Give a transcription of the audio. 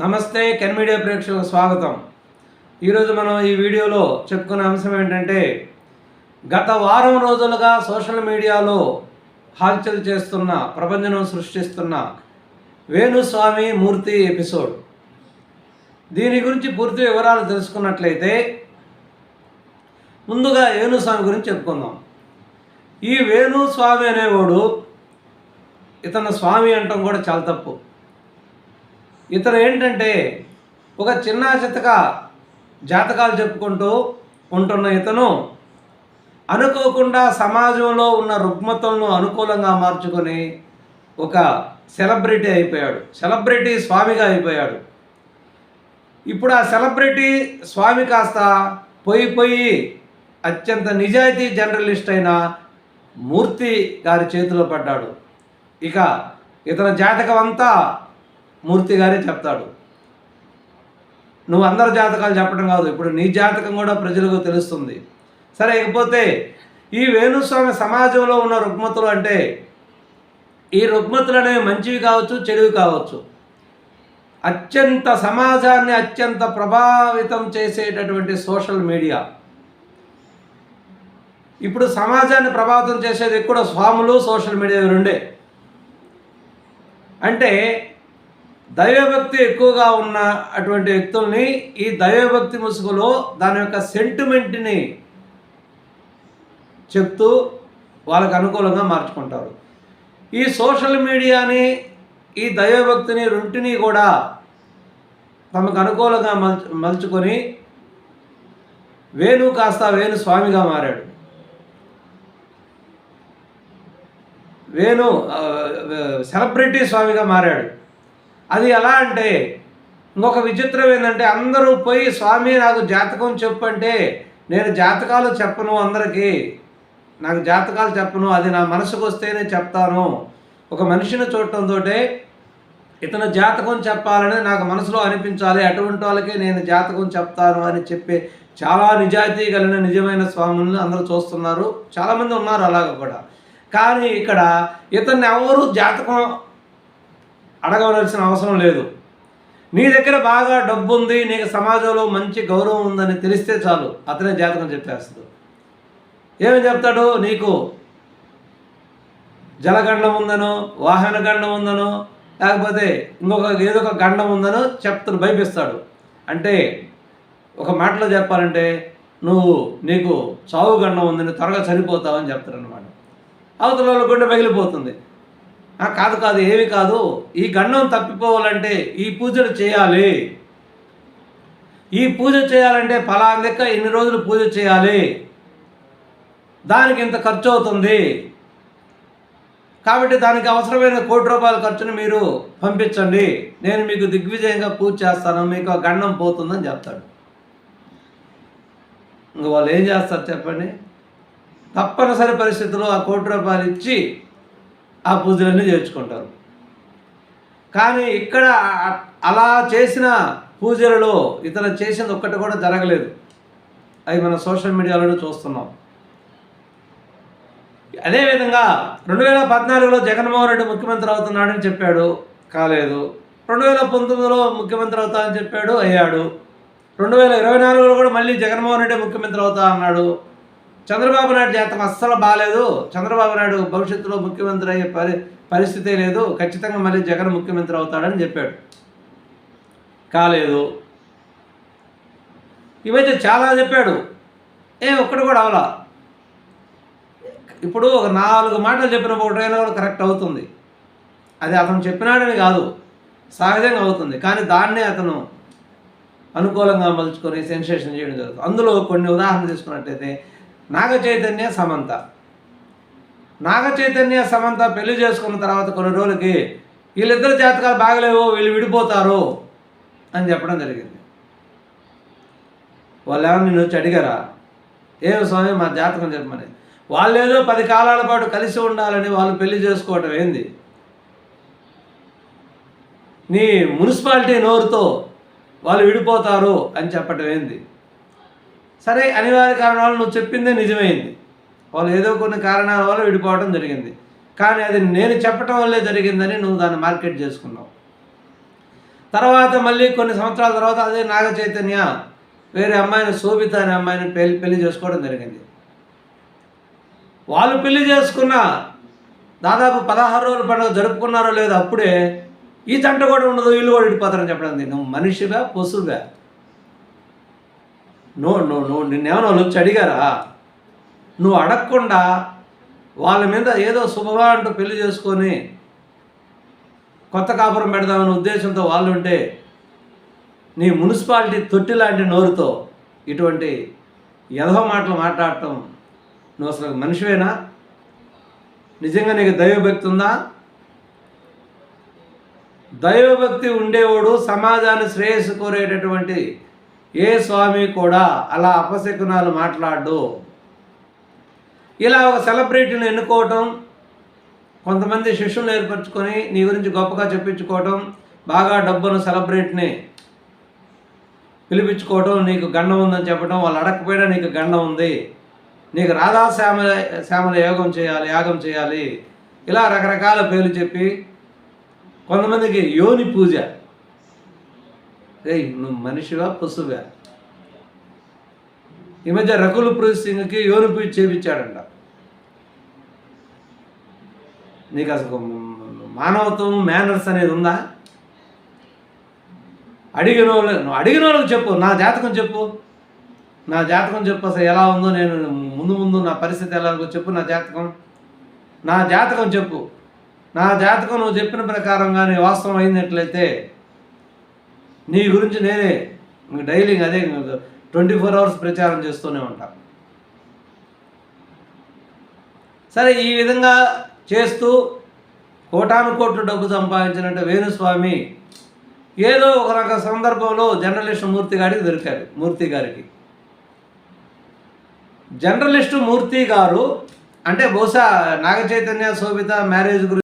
నమస్తే can media ప్రేక్షకులకు స్వాగతం. ఈరోజు మనం ఈ వీడియోలో చెప్పుకునే అంశం ఏంటంటే, గత వారం రోజులుగా సోషల్ మీడియాలో హల్చల్ చేస్తున్న, ప్రపంచం సృష్టిస్తున్న వేణుస్వామి మూర్తి ఎపిసోడ్. దీని గురించి పూర్తి వివరాలు తెలుసుకున్నట్లయితే ముందుగా వేణుస్వామి గురించి చెప్పుకుందాం. ఈ వేణుస్వామి అనేవాడు, ఇతను స్వామి అంటాం కూడా చాలా తప్పు. ఇతను ఏంటంటే ఒక చిన్న చితక జాతకాలు చెప్పుకుంటూ ఉంటున్న ఇతను అనుకోకుండా సమాజంలో ఉన్న రుగ్మతలను అనుకూలంగా మార్చుకొని ఒక సెలబ్రిటీ అయిపోయాడు. సెలబ్రిటీ స్వామిగా అయిపోయాడు. ఇప్పుడు ఆ సెలబ్రిటీ స్వామి కాస్త పోయి అత్యంత నిజాయితీ జర్నలిస్ట్ అయిన మూర్తి గారి చేతిలో పడ్డాడు. ఇక ఇతని జాతకం అంతా మూర్తి గారే చెప్తాడు. నువ్వు అందరి జాతకాలు చెప్పడం కాదు, ఇప్పుడు నీ జాతకం కూడా ప్రజలకు తెలుస్తుంది. సరే, ఇకపోతే ఈ వేణుస్వామి సమాజంలో ఉన్న రుగ్మతులు అంటే, ఈ రుగ్మతులు అనేవి మంచివి కావచ్చు, చెడువి కావచ్చు. అత్యంత సమాజాన్ని అత్యంత ప్రభావితం చేసేటటువంటి సోషల్ మీడియా. ఇప్పుడు సమాజాన్ని ప్రభావితం చేసేది కూడా స్వాములు, సోషల్ మీడియా రెండే. అంటే దైవభక్తి ఎక్కువగా ఉన్న అటువంటి వ్యక్తుల్ని ఈ దైవభక్తి ముసుగులో దాని యొక్క సెంటిమెంట్ని చెప్తూ వాళ్ళకు అనుకూలంగా మార్చుకుంటారు. ఈ సోషల్ మీడియాని, ఈ దైవభక్తిని రెంటిని కూడా తమకు అనుకూలంగా మలుచుకొని వేణు కాస్త వేణు స్వామిగా మారాడు. వేణు సెలబ్రిటీ స్వామిగా మారాడు. అది ఎలా అంటే, ఇంకొక విచిత్రం ఏంటంటే, అందరూ పోయి స్వామి నాకు జాతకం చెప్పంటే, నేను జాతకాలు చెప్పను, అందరికీ నాకు జాతకాలు చెప్పను, అది నా మనసుకు వస్తేనే చెప్తాను. ఒక మనిషిని చూడటంతో ఇతను జాతకం చెప్పాలని నాకు మనసులో అనిపించాలి, అటువంటి వాళ్ళకే నేను జాతకం చెప్తాను అని చెప్పే చాలా నిజాయితీ కలిగిన నిజమైన స్వాములను అందరూ చూస్తున్నారు. చాలామంది ఉన్నారు అలాగ కూడా. కానీ ఇక్కడ ఇతన్ని ఎవరు జాతకం అడగవలసిన అవసరం లేదు. నీ దగ్గర బాగా డబ్బు ఉంది, నీకు సమాజంలో మంచి గౌరవం ఉందని తెలిస్తే చాలు, అతనే జాతకం చెప్పేస్తాడు. ఏమని చెప్తాడు? నీకు జలగండం ఉందనో, వాహన గండం ఉందనో, లేకపోతే ఏదో ఒక గండం ఉందనో చెప్తాడు, భయపిస్తాడు. అంటే ఒక మాటలో చెప్పాలంటే, నీకు చావు గండం ఉందని, త్వరగా చనిపోతావని చెప్తాడు అనమాట. అవతల వాళ్ళ గుండె పగిలిపోతుంది. కాదు, ఏమి కాదు, ఈ గండం తప్పిపోవాలంటే ఈ పూజలు చేయాలి, ఈ పూజ చేయాలంటే ఫలానా లెక్క ఇన్ని రోజులు పూజ చేయాలి, దానికి ఇంత ఖర్చు అవుతుంది, కాబట్టి దానికి అవసరమైన ₹1,00,00,000 ఖర్చును మీరు పంపించండి, నేను మీకు దిగ్విజయంగా పూజ చేస్తాను, మీకు ఆ గండం పోతుందని చెప్తాడు. ఇంక వాళ్ళు ఏం చేస్తారు చెప్పండి? తప్పనిసరి పరిస్థితుల్లో ఆ ₹1,00,00,000 ఇచ్చి ఆ పూజలన్నీ చేర్చుకుంటారు. కానీ ఇక్కడ అలా చేసిన పూజలలో ఇతను చేసింది ఒక్కటి కూడా జరగలేదు. అవి మన సోషల్ మీడియాలోనే చూస్తున్నాం. అదేవిధంగా 2014లో జగన్మోహన్ రెడ్డి ముఖ్యమంత్రి అవుతున్నాడని చెప్పాడు, కాలేదు. 2019లో ముఖ్యమంత్రి అవుతా అని చెప్పాడు, అయ్యాడు. 2024లో కూడా మళ్ళీ జగన్మోహన్ రెడ్డి ముఖ్యమంత్రి అవుతా అన్నాడు. చంద్రబాబు నాయుడు జాతకం అస్సలు బాగాలేదు, చంద్రబాబు నాయుడు భవిష్యత్తులో ముఖ్యమంత్రి అయ్యే పరిస్థితే లేదు, ఖచ్చితంగా మళ్ళీ జగన్ ముఖ్యమంత్రి అవుతాడని చెప్పాడు, కాలేదు. ఇవైతే చాలా చెప్పాడు, ఒక్కడు కూడా అవలా. ఇప్పుడు ఒక 4 మాటలు చెప్పిన ఒకటైనా కూడా కరెక్ట్ అవుతుంది. అది అతను చెప్పినాడని కాదు, సహజంగా అవుతుంది. కానీ దాన్నే అతను అనుకూలంగా మలుచుకొని సెన్సేషన్ చేయడం జరుగుతుంది. అందులో కొన్ని ఉదాహరణ తీసుకున్నట్టయితే, నాగ చైతన్య సమంత పెళ్లి చేసుకున్న తర్వాత కొన్ని రోజులకి వీళ్ళిద్దరు జాతకాలు బాగలేవు, వీళ్ళు విడిపోతారు అని చెప్పడం జరిగింది. వాళ్ళు ఏమన్నా నిన్ను వచ్చి అడిగారా, ఏమి స్వామి మా జాతకం చెప్పమని? వాళ్ళు ఏదో 10 కాలాల పాటు కలిసి ఉండాలని వాళ్ళు పెళ్లి చేసుకోవటం ఏంది? నీ మున్సిపాలిటీ నోరుతో వాళ్ళు విడిపోతారు అని చెప్పటం ఏంది? సరే, అనివార్య కారణాలు నువ్వు చెప్పిందే నిజమైంది, వాళ్ళు ఏదో కొన్ని కారణాల వల్ల విడిపోవడం జరిగింది. కానీ అది నేను చెప్పటం వల్లే జరిగిందని నువ్వు దాన్ని మార్కెట్ చేసుకున్నావు. తర్వాత మళ్ళీ కొన్ని సంవత్సరాల తర్వాత అదే నాగ చైతన్య వేరే అమ్మాయిని, శోభిత అనే అమ్మాయిని పెళ్లి చేసుకోవడం జరిగింది. వాళ్ళు పెళ్లి చేసుకున్న దాదాపు 16 రోజుల పండుగ జరుపుకున్నారో లేదో అప్పుడే ఈ తంట కూడా ఉండదు, వీళ్ళు కూడా విడిపోతారని చెప్పడం. నువ్వు మనిషిగా పశువుగా? నువ్వు నిన్నేమన్నా వాళ్ళు వచ్చి అడిగారా? నువ్వు అడగకుండా వాళ్ళ మీద ఏదో శుభవా అంటూ పెళ్లి చేసుకొని కొత్త కాపురం పెడదామనే ఉద్దేశంతో వాళ్ళు ఉంటే నీ మున్సిపాలిటీ తొట్టి లాంటి నోరుతో ఇటువంటి ఎదవ మాటలు మాట్లాడటం, నువ్వు అసలు మనిషివేనా? నిజంగా నీకు దైవభక్తి ఉందా? దైవభక్తి ఉండేవాడు సమాజాన్ని శ్రేయస్సు కోరేటటువంటి ఏ స్వామి కూడా అలా అపశకునాలు మాట్లాడు. ఇలా ఒక సెలబ్రిటీని ఎన్నుకోవటం, కొంతమంది శిష్యులను ఏర్పరచుకొని నీ గురించి గొప్పగా చెప్పించుకోవటం, బాగా డబ్బును సెలబ్రిటీని పిలిపించుకోవటం, నీకు గండం ఉందని చెప్పడం, వాళ్ళు అడగకపోయినా నీకు గండం ఉంది, నీకు శ్యామల యాగం చేయాలి, ఇలా రకరకాల పేర్లు చెప్పి కొంతమందికి యోని పూజ. నువ్వు మనిషివా పశువా? ఈ మధ్య రకుల్ ప్రీత్ సింగ్కి యోని పూజ చేయించాడంట. నీకు అసలు మానవత్వం, మేనర్స్ అనేది ఉందా? నువ్వు అడిగిన వాళ్ళకి చెప్పు, నా జాతకం చెప్పు అసలు ఎలా ఉందో, నేను ముందు నా పరిస్థితి ఎలా ఉందో చెప్పు, నా జాతకం చెప్పు. నా జాతకం నువ్వు చెప్పిన ప్రకారంగా నీ వాస్తవం అయినట్లయితే నీ గురించి నేనే డైలీ అదే 24 hours ప్రచారం చేస్తూనే ఉంటా. సరే, ఈ విధంగా చేస్తూ కోటాను కోట్లు డబ్బు సంపాదించినట్టు వేణుస్వామి ఏదో ఒక రక సందర్భంలో జర్నలిస్ట్ మూర్తి గారికి జర్నలిస్టు మూర్తి గారు అంటే బహుశా నాగ చైతన్య, శోభిత మ్యారేజ్ గురించి